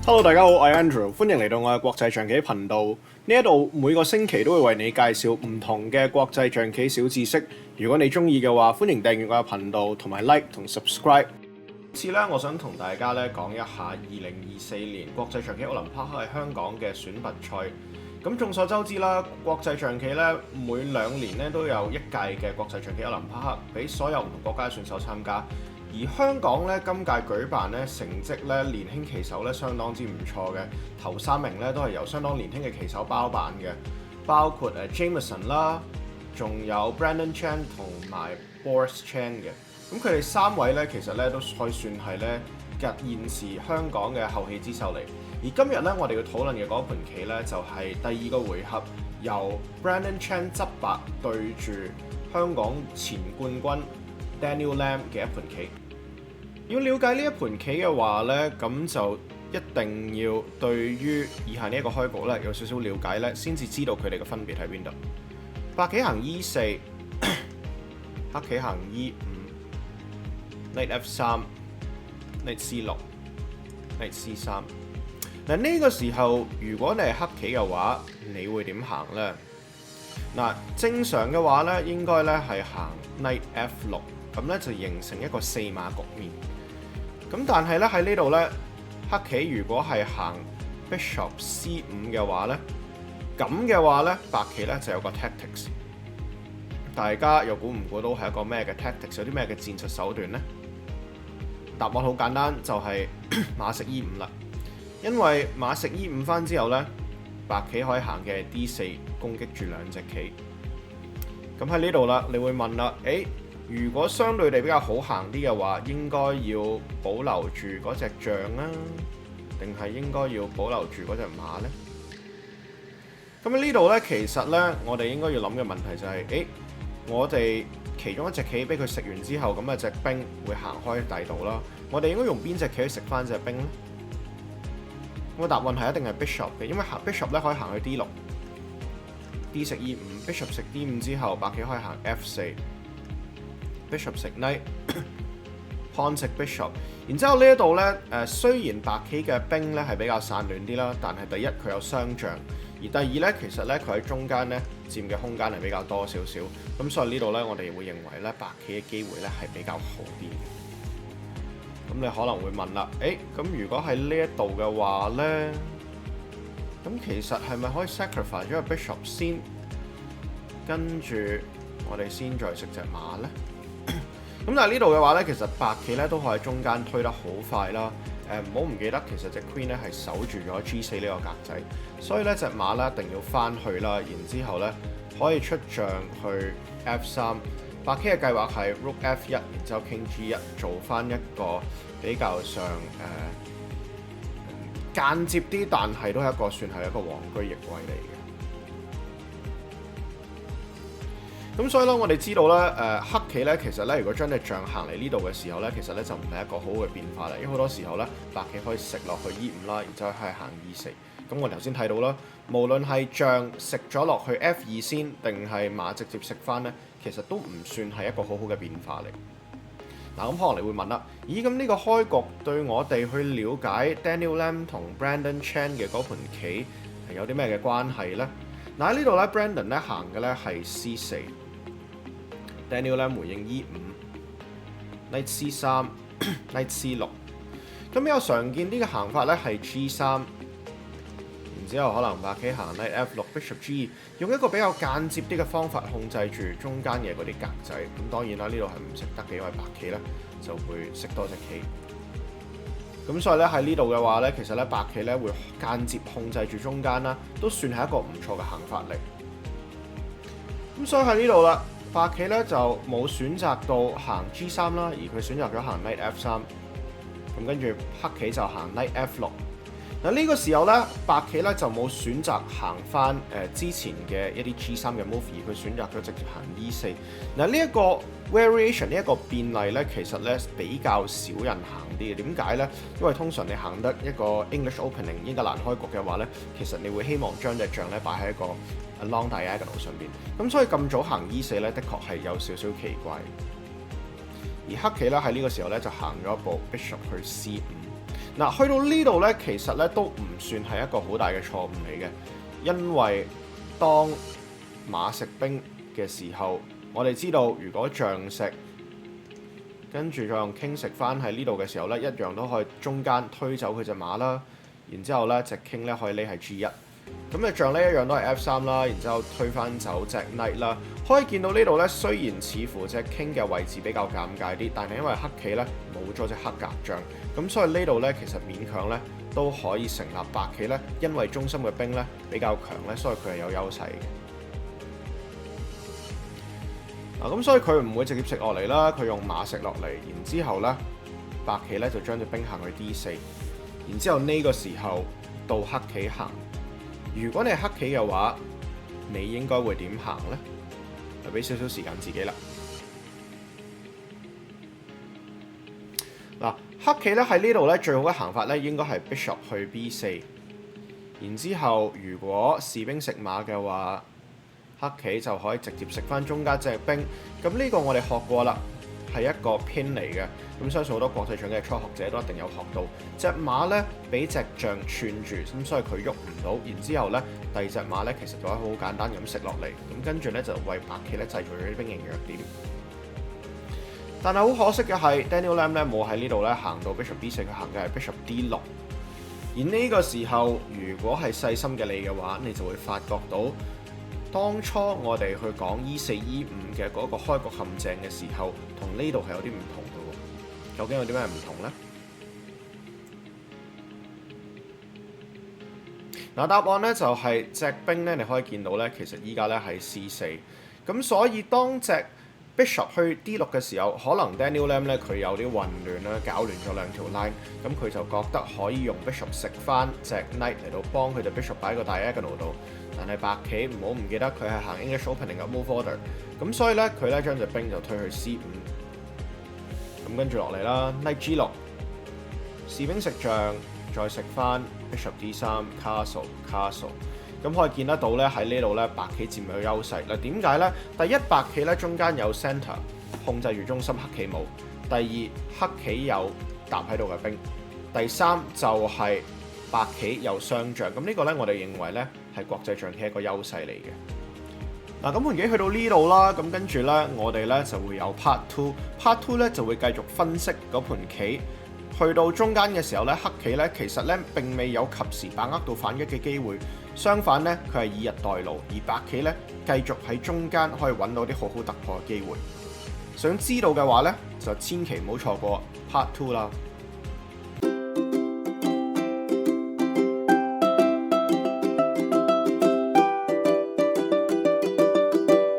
Hello，大家好，我係 Andrew，歡迎嚟到我嘅國際象棋頻道。呢一度每個星期都會為你介紹唔同嘅國際象棋小知識。如果你中意嘅話，歡迎訂閱我嘅頻道同埋 Like 同 Subscribe。今次咧，我想同大家咧講一下2024年國際象棋奧林匹克喺香港嘅選拔賽。咁眾所周知啦，國際象棋咧每2年咧都有一屆嘅國際象棋奧林匹克，俾所有唔同國家嘅選手參加。而香港咧今屆舉辦咧成績咧年輕棋手咧相當之唔錯嘅，頭3名咧都係由相當年輕嘅棋手包辦嘅，包括Jameson 啦，仲有 Brandon Chan 同埋 Boris Chan 嘅。咁佢哋3位咧其實咧都可以算係咧現時香港嘅後起之秀嚟。而今日咧我哋要討論嘅嗰盤棋咧就係第2個回合，由 Brandon Chan 執白對住香港前冠軍Daniel Lam 嘅一盤棋。要了解呢一盤棋嘅話呢，咁就一定要對於以下呢一個開局呢有少少了解呢，先至知道佢哋嘅分別喺邊度。白棋行 E4， 黑棋行 E5，Knight F3，Knight C6，Knight C3。嗱，呢個時候如果你係黑棋嘅話，你會點行呢？嗱，正常嘅話呢，應該呢係行 Knight F6， 咁呢就形成一個4碼局面。咁但係咧喺呢度咧，黑棋如果係行 Bishop C5 嘅話咧，咁嘅話咧，白棋咧就有個 tactics。大家又估唔估到係一個咩嘅 tactics？ 有啲咩嘅戰術手段呢？答案好簡單，就係馬食 E5 啦。因為馬食 E5 翻之後咧，白棋可以行嘅 D4 攻擊住2隻棋。咁喺呢度啦，你會問啦，如果相對地比較好行啲嘅話，應該要保留住嗰隻象啊，定係應該要保留住嗰隻馬呢？咁喺呢度呢，其實呢，我哋應該要諗嘅問題就係，我哋其中一隻棋俾佢食完之後，咁隻兵會行開第度啦。我哋應該用邊隻棋去食翻隻兵呢？咁個答案係一定係 Bishop 嘅，因為 Bishop 咧可以行去 D6，D 食 E5，Bishop 食 D5 之後，白棋可以行 F4。Bishop 食 Knight，Pawn 食 Bishop， 然之後呢一度咧，雖然白棋嘅兵咧係比較散亂啲啦，但係第一佢有雙象，而第二咧其實咧佢喺中間咧佔嘅空間係比較多少少，咁所以呢度咧我哋會認為咧白棋嘅機會咧係比較好啲嘅。咁你可能會問啦，咁如果喺呢一度嘅話咧，咁其實係咪可以 sacrifice 咗個 Bishop 先，跟住我哋先再食隻馬呢？咁但係呢度嘅話呢，其實白棋咧都可以喺中間推得好快啦。唔好唔記得，其實隻 Queen 咧係守住咗 G4 呢個格仔，所以呢隻馬咧一定要翻去啦。然之後呢，可以出象去 F3。白棋嘅計劃係 Rook F1，然之後 King G1，做翻一個比較上間接啲，但係都係一個算係一個皇居翼位嚟嘅。咁所以咧，我哋知道咧，黑棋咧其實咧，如果將隻象行嚟呢度嘅時候咧，其實咧就唔係一個好好嘅變化嚟，因為好多時候咧，白棋可以食落去 E5 啦，然之後係行 E4。咁我頭先睇到啦，無論係象食咗落去 F2 先，定係馬直接食翻咧，其實都唔算係一個好好嘅變化嚟。嗱，咁可能你會問啦，咁呢個開局對我哋去了解 Daniel Lam 同 Brandon Chan 嘅嗰盤棋係有啲咩嘅關係咧？嗱，喺呢度咧 ，Brandon 咧行嘅咧係 C4。Daniel Lam 回應 E5，Knight C3，Knight C6。咁比較常見啲嘅行法咧係 G3，然之後可能白棋行 Knight F6，Bishop G2，用一個比較間接啲嘅方法控制住中間嘅嗰啲格仔。咁當然啦，呢度係唔食得嘅，因為白棋咧就會食多隻棋。咁所以咧喺呢度嘅話咧，其實咧白棋咧會間接控制住中間啦，都算係一個唔錯嘅行法嚟。咁所以喺呢度啦。白棋咧就冇選擇到行 G3 啦，而佢選擇咗行 Knight F3，咁跟住黑棋就行 Knight F6。嗱呢個時候咧，白棋咧就冇選擇行翻之前嘅一啲 G3 嘅 move， 而佢選擇咗直接行 E4。嗱呢一個 variation 呢一個變例咧，其實咧比較少人行啲嘅。點解咧？因為通常你行得一個 English Opening 英格蘭開局嘅話咧，其實你會希望將隻象咧擺喺一個 long diagonal 上邊。咁所以咁早行 E4咧，的確係有少少奇怪。而黑棋咧喺呢個時候咧就行咗一步 Bishop 去 C5。嗱，去到呢度呢，其實呢都唔算係一個好大嘅錯誤嚟嘅，因為當馬食兵嘅時候，我哋知道如果象食，跟住再用傾食翻喺呢度嘅時候呢，一樣都可以中間推走佢隻馬啦。然之後呢，隻傾呢可以匿喺 G1。咁嘅象呢，一樣都係 F3 啦，然之後推翻走隻 Knight 啦。可以見到呢度呢，雖然似乎隻傾嘅位置比較尷尬啲，但係因為黑棋呢冇咗隻黑甲將，咁所以呢度呢，其實勉強呢都可以成立白棋呢，因為中心嘅兵呢比較強呢，所以佢係有優勢嘅。咁所以佢唔會直接食落嚟啦，佢用馬食落嚟，然之後呢，白棋呢就將隻兵行去 D4，然之後呢個時候到黑棋行。如果你係黑棋嘅話，你應該會點行呢？就俾少少時間自己啦。嗱，黑棋咧喺呢度咧最好嘅行法咧應該係 Bishop 去 B4，然之後如果士兵食馬嘅話，黑棋就可以直接食翻中間隻兵。咁呢個我哋學過啦，係一個 pin 嚟嘅。咁相信好多國際象嘅初學者都一定有學到。隻馬咧俾隻象串住，咁所以佢喐唔到。然之後咧第二隻馬咧其實就可以好簡單咁食落嚟。咁跟住咧就為白棋咧製造咗啲兵營弱點。但係好可惜嘅係 Daniel Lam 咧冇喺呢度咧行到 Bishop B4，佢行嘅係 Bishop D6。而呢個時候，如果係細心嘅你嘅話，你就會發覺到當初我哋去講 E4、E5 嘅嗰個開局陷阱嘅時候，同呢度係有啲唔同嘅喎。究竟有啲咩唔同呢？嗱，答案咧就係隻兵咧，你可以見到咧，其實依家咧係 C4，咁所以當隻 Bishop 去 D6 嘅時候，可能 Daniel Lam 咧佢有啲混亂啦，搞亂咗兩條 line，咁佢就覺得可以用 Bishop 食翻隻 Knight 嚟到幫佢隻 Bishop 擺個 diagonal 度，但係白棋唔好唔記得佢係行 English Opening 嘅 move order，咁所以咧佢咧將隻兵就推去 C5，咁跟住落嚟啦 Knight G6，士兵食象，再食翻 Bishop D3 Castle。咁可以見得到咧喺呢度咧白棋佔有優勢。嗱，點解咧？第一，白棋咧中間有 centre 控制住中心，黑棋冇。第二，黑棋有搭喺度嘅兵。第三就係白棋有雙象。咁呢個咧我哋認為咧係國際象棋一個優勢嚟嘅。嗱，咁盤棋去到呢度啦，咁跟住咧我哋咧就會有 part two。part two 咧就會繼續分析嗰盤棋。去到中間嘅時候咧，黑棋咧其實咧並未有及時把握到反擊嘅機會，相反咧佢係以逸待勞，而白棋咧繼續喺中間可以揾到啲好好突破嘅機會。想知道嘅話咧，就千祈唔好錯過 Part 2啦〜